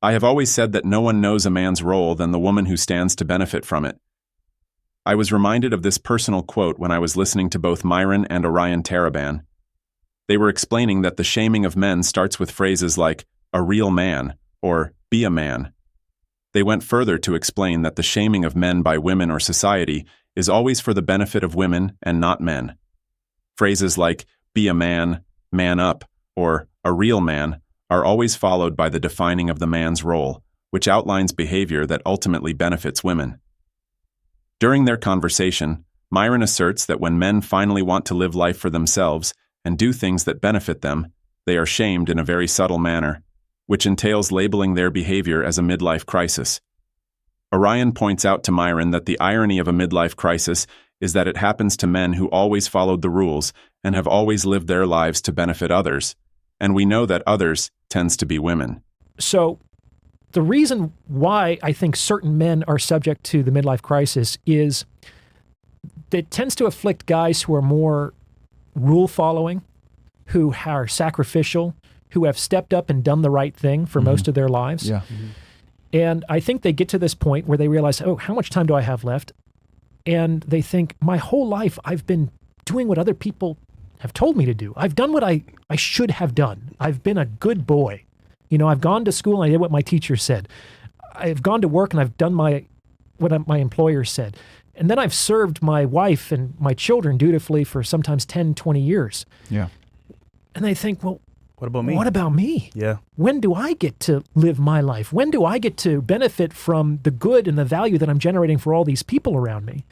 I have always said that no one knows a man's role than the woman who stands to benefit from it. I was reminded of this personal quote when I was listening to both Myron and Orion Taraban. They were explaining that the shaming of men starts with phrases like, a real man, or be a man. They went further to explain that the shaming of men by women or society is always for the benefit of women and not men. Phrases like, be a man up, or a real man, are always followed by the defining of the man's role, which outlines behavior that ultimately benefits women. During their conversation, Myron asserts that when men finally want to live life for themselves and do things that benefit them, they are shamed in a very subtle manner, which entails labeling their behavior as a midlife crisis. Orion points out to Myron that the irony of a midlife crisis is that it happens to men who always followed the rules and have always lived their lives to benefit others, and we know that others tends to be women. So the reason why I think certain men are subject to the midlife crisis is that it tends to afflict guys who are more rule-following, who are sacrificial, who have stepped up and done the right thing for most of their lives. Yeah. And I think they get to this point where they realize, oh, how much time do I have left? And they think, my whole life I've been doing what other people have told me to do. I've done what I should have done. I've been a good boy. I've gone to school and I did what my teacher said. I've gone to work and I've done what my employer said. And then I've served my wife and my children dutifully for sometimes 10, 20 years. Yeah. And they think, well, what about me? What about me? Yeah. When do I get to live my life? When do I get to benefit from the good and the value that I'm generating for all these people around me?